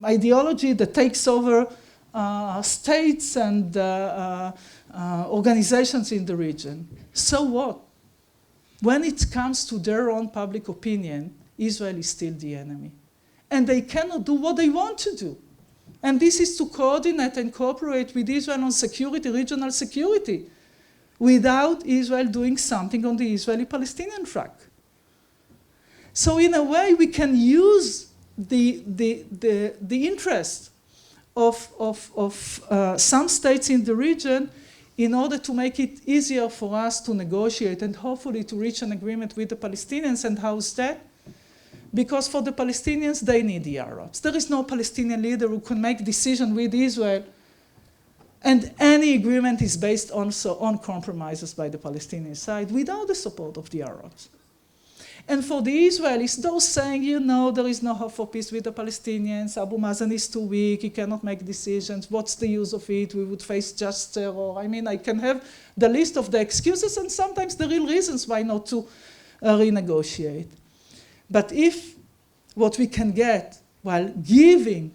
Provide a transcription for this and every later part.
ideology that takes over states and organizations in the region. So what? When it comes to their own public opinion, Israel is still the enemy. And they cannot do what they want to do. And this is to coordinate and cooperate with Israel on security, regional security, without Israel doing something on the Israeli-Palestinian track. So in a way, we can use the interest of some states in the region in order to make it easier for us to negotiate and hopefully to reach an agreement with the Palestinians. And how's that? Because for the Palestinians, they need the Arabs. There is no Palestinian leader who can make decision with Israel. And any agreement is based also on compromises by the Palestinian side without the support of the Arabs. And for the Israelis, those saying, you know, there is no hope for peace with the Palestinians, Abu Mazen is too weak, he cannot make decisions, what's the use of it, we would face just terror. I mean, I can have the list of the excuses and sometimes the real reasons why not to renegotiate. But if what we can get while giving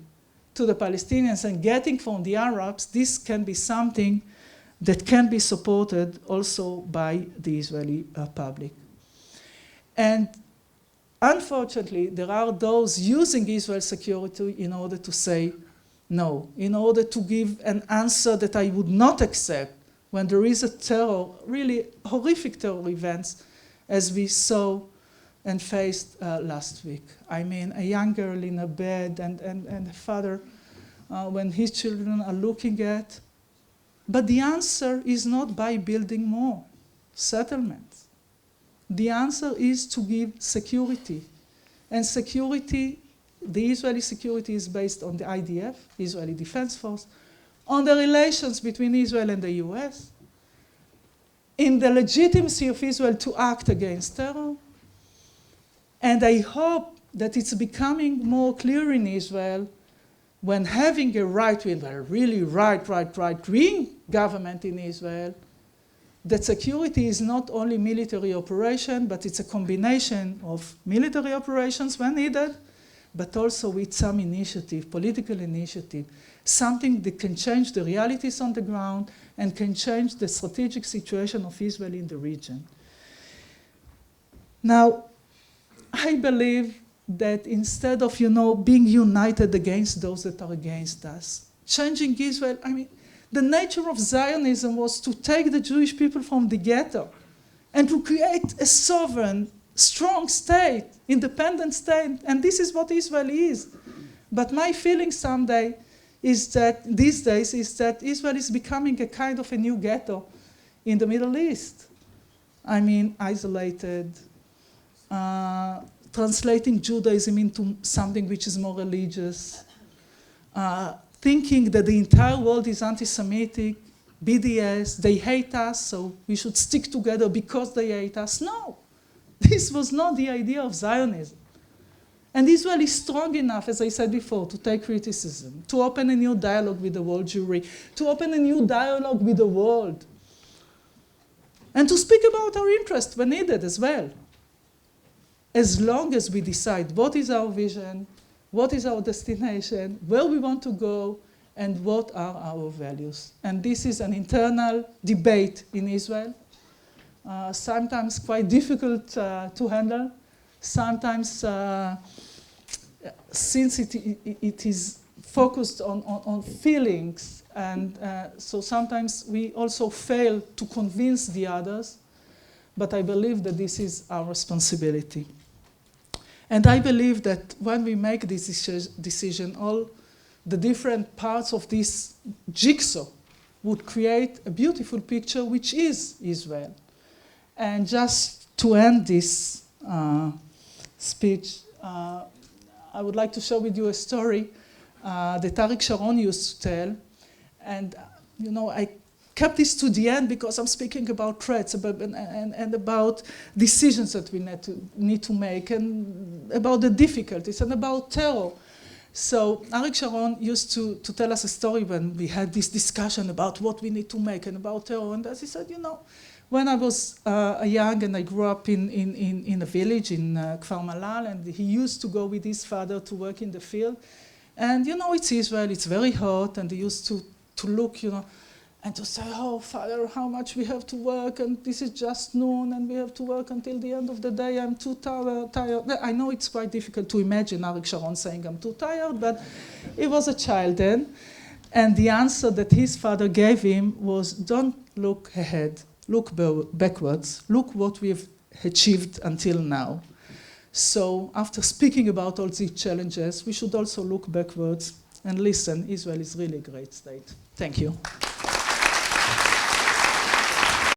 to the Palestinians and getting from the Arabs, this can be something that can be supported also by the Israeli public. And unfortunately, there are those using Israel's security in order to say no, in order to give an answer that I would not accept when there is a terror, really horrific terror events, as we saw and faced last week. I mean, a young girl in a bed and a father when his children are looking at. But the answer is not by building more settlements. The answer is to give security. And security, the Israeli security is based on the IDF, Israeli Defense Force, on the relations between Israel and the US, in the legitimacy of Israel to act against terror. And I hope that it's becoming more clear in Israel when having a right-wing, a really right-wing government in Israel, that security is not only military operation, but it's a combination of military operations when needed, but also with some initiative, political initiative, something that can change the realities on the ground and can change the strategic situation of Israel in the region. Now, I believe that instead of, being united against those that are against us, changing Israel, the nature of Zionism was to take the Jewish people from the ghetto and to create a sovereign, strong state, independent state, and this is what Israel is. But my feeling these days is that Israel is becoming a kind of a new ghetto in the Middle East. Isolated, translating Judaism into something which is more religious, thinking that the entire world is anti-Semitic, BDS, they hate us, so we should stick together because they hate us. No, this was not the idea of Zionism. And Israel is strong enough, as I said before, to take criticism, to open a new dialogue with the world Jewry, to open a new dialogue with the world, and to speak about our interests when needed as well. As long as we decide what is our vision, what is our destination, where we want to go, and what are our values. And this is an internal debate in Israel, sometimes quite difficult to handle. Sometimes, since it is focused on feelings, and so sometimes we also fail to convince the others, but I believe that this is our responsibility. And I believe that when we make this decision, all the different parts of this jigsaw would create a beautiful picture, which is Israel. And just to end this speech, I would like to share with you a story that Arik Sharon used to tell. And, I kept this to the end because I'm speaking about threats and about decisions that we need to make and about the difficulties and about terror. So Arik Sharon used to tell us a story when we had this discussion about what we need to make and about terror. And as he said, when I was young and I grew up in a village in Kfar Malal, and he used to go with his father to work in the field. And it's Israel, it's very hot, and they used to look, and to say, oh, Father, how much we have to work, and this is just noon, and we have to work until the end of the day, I'm too tired. I know it's quite difficult to imagine Arik Sharon saying, I'm too tired, but he was a child then. And the answer that his father gave him was, don't look ahead, look backwards, look what we've achieved until now. So after speaking about all these challenges, we should also look backwards and listen. Israel is really a great state. Thank you.